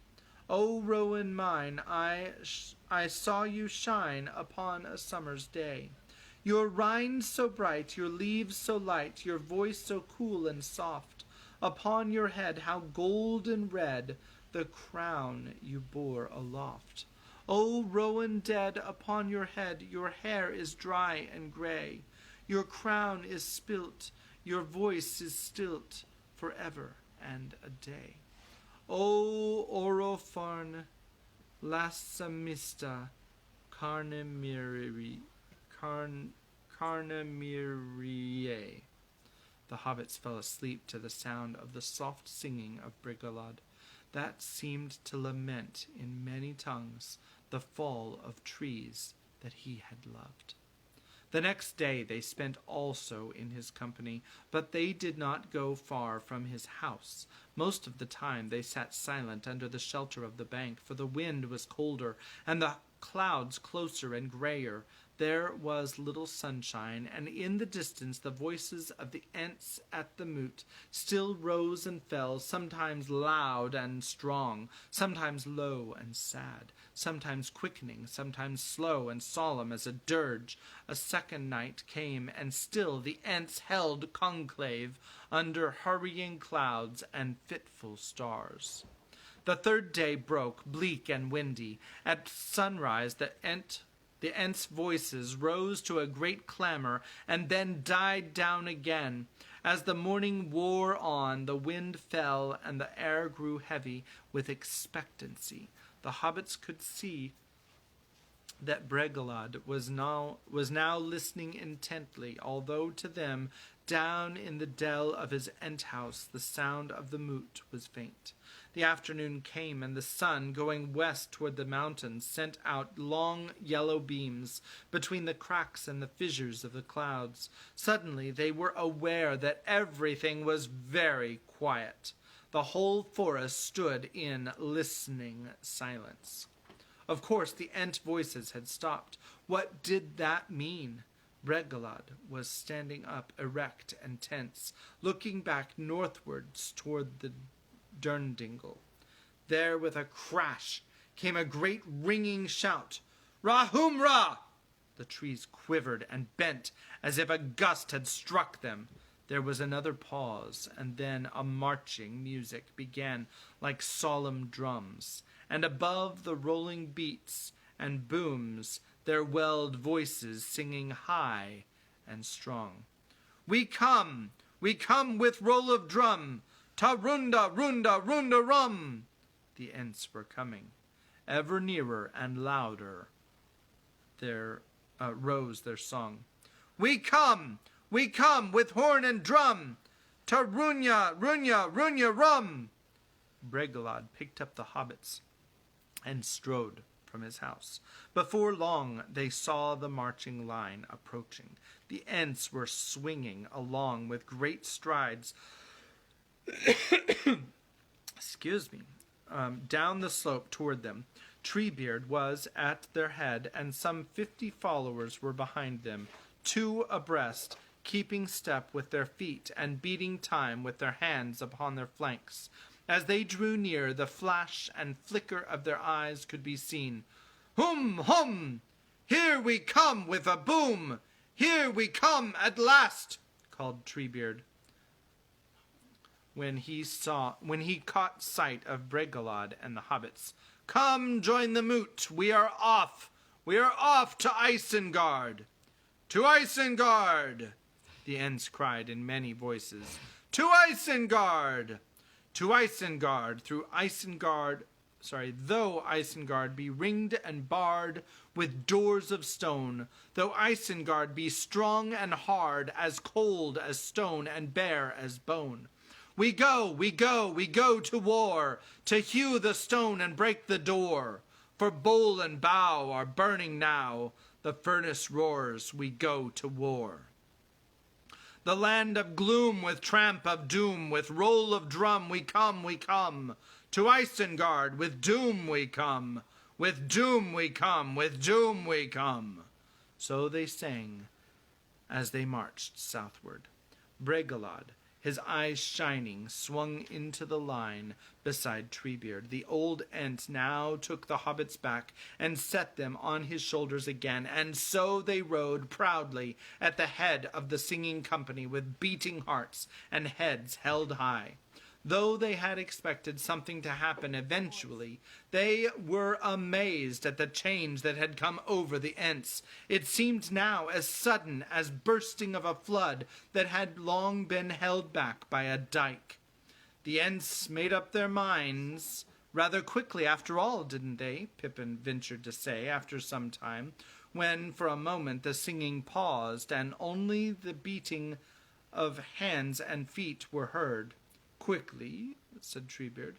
O rowan mine, I saw you shine upon a summer's day. Your rind so bright, your leaves so light, your voice so cool and soft. Upon your head how golden red the crown you bore aloft. O rowan dead, upon your head your hair is dry and gray. Your crown is spilt, your voice is stilt, forever and a day. O Orofarn Lassamista Carnimere. The hobbits fell asleep to the sound of the soft singing of Briggalad, that seemed to lament in many tongues the fall of trees that he had loved. The next day they spent also in his company, but they did not go far from his house. Most of the time they sat silent under the shelter of the bank, for the wind was colder, and the clouds closer and grayer. There was little sunshine, and in the distance the voices of the Ents at the moot still rose and fell, sometimes loud and strong, sometimes low and sad, sometimes quickening, sometimes slow and solemn as a dirge. A second night came, and still the Ents held conclave under hurrying clouds and fitful stars. The third day broke, bleak and windy. At sunrise the Ents' voices rose to a great clamor, and then died down again. As the morning wore on, the wind fell and the air grew heavy with expectancy. The hobbits could see that Bregalad was now listening intently, although to them, down in the dell of his Enthouse, the sound of the moot was faint. The afternoon came, and the sun, going west toward the mountains, sent out long yellow beams between the cracks and the fissures of the clouds. Suddenly they were aware that everything was very quiet. The whole forest stood in listening silence. Of course, the Ent voices had stopped. What did that mean? Bregalad was standing up erect and tense, looking back northwards toward the Durndingle. There, with a crash, came a great ringing shout. Rahumra! The trees quivered and bent as if a gust had struck them. There was another pause, and then a marching music began like solemn drums, and above the rolling beats and booms there welled voices singing high and strong. We come with roll of drum, ta runda, runda, runda rum. The Ents were coming. Ever nearer and louder rose their song. We come with horn and drum, ta runya, runya, runya rum. Bregalad picked up the hobbits and strode from his house. Before long they saw the marching line approaching. The Ents were swinging along with great strides down the slope toward them. Treebeard was at their head, and some 50 followers were behind them, 2 abreast, keeping step with their feet and beating time with their hands upon their flanks. As they drew near, the flash and flicker of their eyes could be seen. Hum, hum! Here we come with a boom! Here we come at last! Called Treebeard, when he caught sight of Bregalad and the hobbits. Come, join the moot! We are off! We are off to Isengard! To Isengard! The Ents cried in many voices. To Isengard! To Isengard, though Isengard be ringed and barred with doors of stone, though Isengard be strong and hard, as cold as stone and bare as bone. We go to war, to hew the stone and break the door. For bowl and bough are burning now, the furnace roars, we go to war. The land of gloom with tramp of doom, with roll of drum, we come. To Isengard with doom we come, with doom we come, with doom we come. So they sang as they marched southward. Bregalad, his eyes shining, swung into the line beside Treebeard. The old Ent now took the hobbits back and set them on his shoulders again, and so they rode proudly at the head of the singing company with beating hearts and heads held high. Though they had expected something to happen eventually, they were amazed at the change that had come over the Ents. It seemed now as sudden as bursting of a flood that had long been held back by a dike. The Ents made up their minds rather quickly after all, didn't they? Pippin ventured to say after some time, when for a moment the singing paused and only the beating of hands and feet were heard. Quickly, said Treebeard.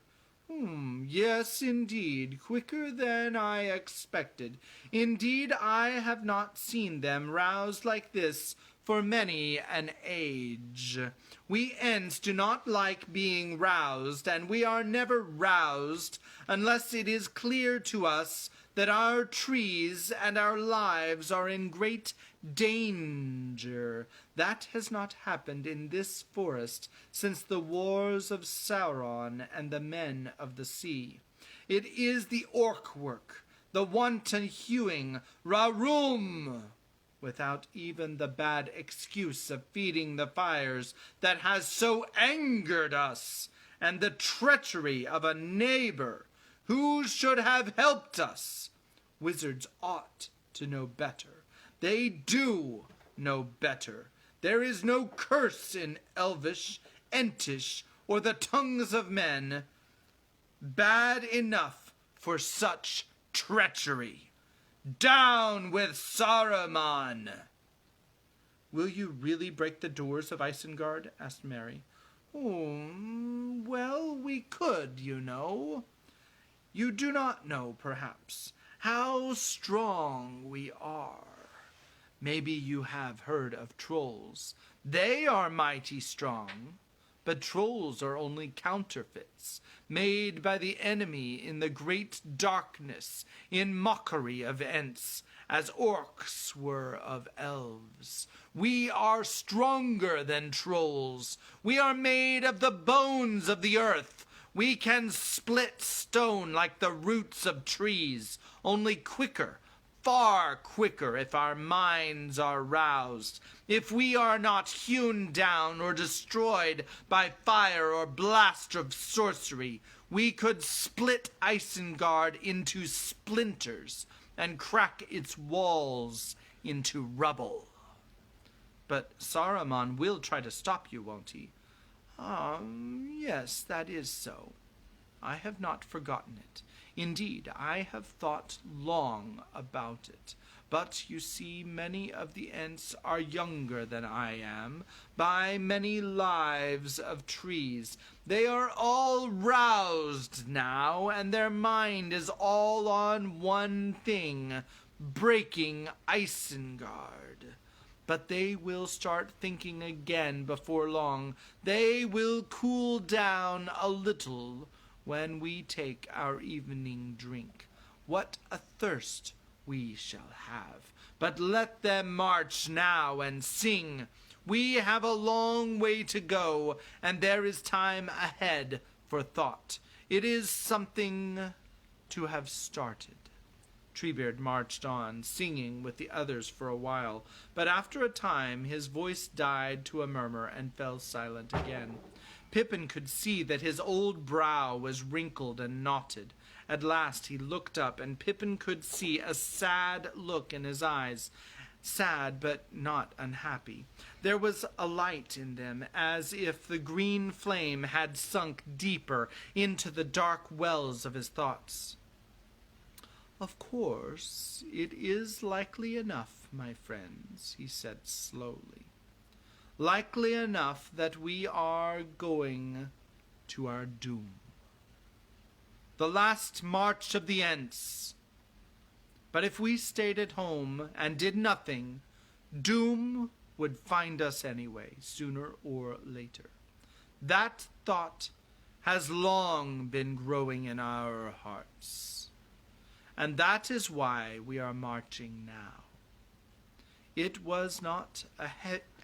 Yes, indeed, quicker than I expected. Indeed, I have not seen them roused like this for many an age. We Ents do not like being roused, and we are never roused unless it is clear to us that our trees and our lives are in great danger. That has not happened in this forest since the wars of Sauron and the men of the sea. It is the orc work, the wanton hewing, rarum, without even the bad excuse of feeding the fires, that has so angered us, and the treachery of a neighbor who should have helped us. Wizards ought to know better. They do know better. There is no curse in Elvish, Entish, or the tongues of men bad enough for such treachery. Down with Saruman! Will you really break the doors of Isengard? Asked Mary. Well, we could, you know. You do not know, perhaps, how strong we are. Maybe you have heard of trolls. They are mighty strong. But trolls are only counterfeits, made by the enemy in the great darkness, in mockery of Ents, as orcs were of elves. We are stronger than trolls. We are made of the bones of the earth. We can split stone like the roots of trees, only quicker, far quicker if our minds are roused. If we are not hewn down or destroyed by fire or blast of sorcery, we could split Isengard into splinters and crack its walls into rubble. But Saruman will try to stop you, won't he? Yes, that is so. I have not forgotten it. Indeed, I have thought long about it. But, you see, many of the Ents are younger than I am, by many lives of trees. They are all roused now, and their mind is all on one thing, breaking Isengard. But they will start thinking again before long. They will cool down a little when we take our evening drink. What a thirst we shall have. But let them march now and sing. We have a long way to go, and there is time ahead for thought. It is something to have started. Treebeard marched on, singing with the others for a while, but after a time his voice died to a murmur and fell silent again. Pippin could see that his old brow was wrinkled and knotted. At last he looked up, and Pippin could see a sad look in his eyes. Sad, but not unhappy. There was a light in them, as if the green flame had sunk deeper into the dark wells of his thoughts. Of course, it is likely enough, my friends, he said slowly. Likely enough that we are going to our doom. The last march of the Ents. But if we stayed at home and did nothing, doom would find us anyway, sooner or later. That thought has long been growing in our hearts. And that is why we are marching now. It was not a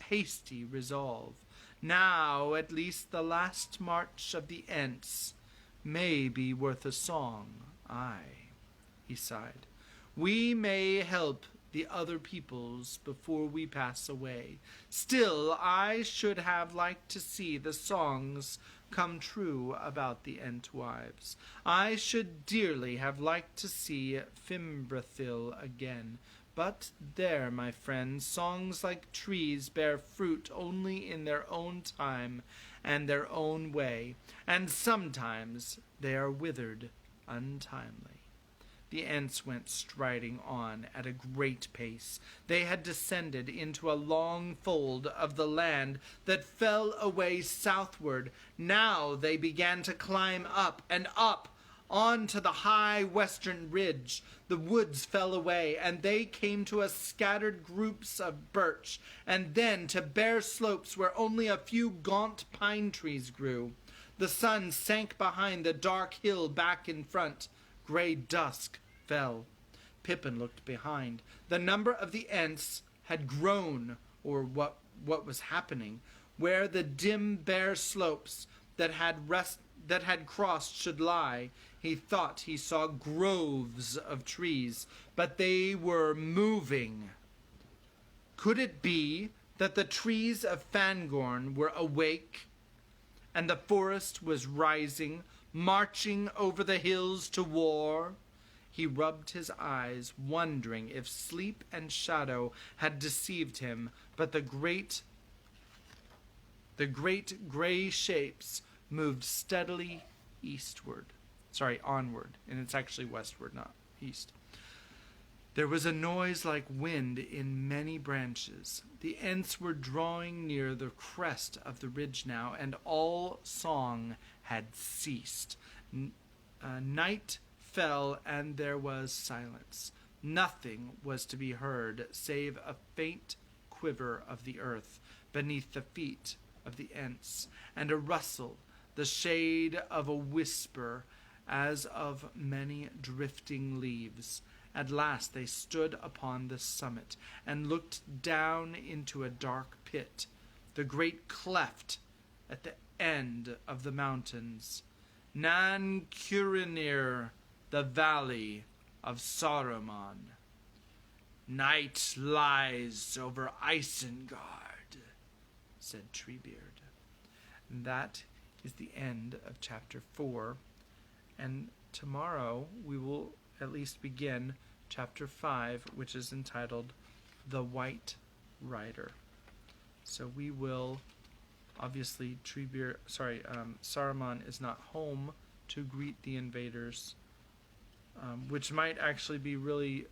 hasty resolve. Now, at least, the last march of the Ents may be worth a song. Aye, he sighed. We may help the other peoples before we pass away. Still, I should have liked to see the songs come true about the Entwives. I should dearly have liked to see Fimbrathil again. But there, my friends, songs like trees bear fruit only in their own time and their own way, and sometimes they are withered untimely. The Ents went striding on at a great pace. They had descended into a long fold of the land that fell away southward. Now they began to climb up and up on to the high western ridge. The woods fell away, and they came to a scattered groups of birch, and then to bare slopes where only a few gaunt pine trees grew. The sun sank behind the dark hill back in front. Gray dusk fell. Pippin looked behind. The number of the Ents had grown, or what was happening. Where the dim bare slopes that had crossed should lie, he thought he saw groves of trees, but they were moving. Could it be that the trees of Fangorn were awake, and the forest was rising, marching over the hills to war? He rubbed his eyes, wondering if sleep and shadow had deceived him, but the great The great gray shapes moved steadily onward. And it's actually westward, not east. There was a noise like wind in many branches. The Ents were drawing near the crest of the ridge now, and all song had ceased. Night fell, and there was silence. Nothing was to be heard save a faint quiver of the earth beneath the feet of the Ents, and a rustle, the shade of a whisper, as of many drifting leaves. At last they stood upon the summit, and looked down into a dark pit, the great cleft at the end of the mountains. Nan Curinir, the valley of Saruman. Night lies over Isengard, said Treebeard. And that is the end of chapter 4. And tomorrow we will at least begin chapter 5, which is entitled The White Rider. So we will, obviously, Saruman is not home to greet the invaders, which might actually be really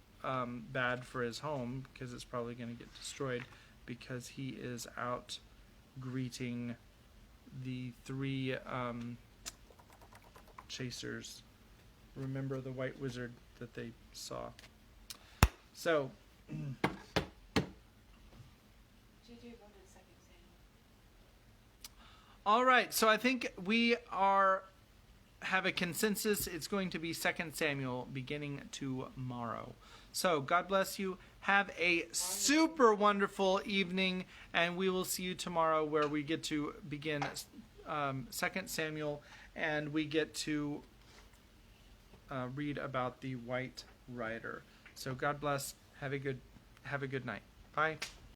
bad for his home, because it's probably going to get destroyed, because he is out greeting the 3 chasers. Remember the white wizard that they saw. So, all right, so I think we have a consensus. It's going to be 2 Samuel beginning tomorrow. So God bless you. Have a super wonderful evening, and we will see you tomorrow, where we get to begin 2 Samuel, and we get to read about the White Rider. So God bless. Have a good night. Bye.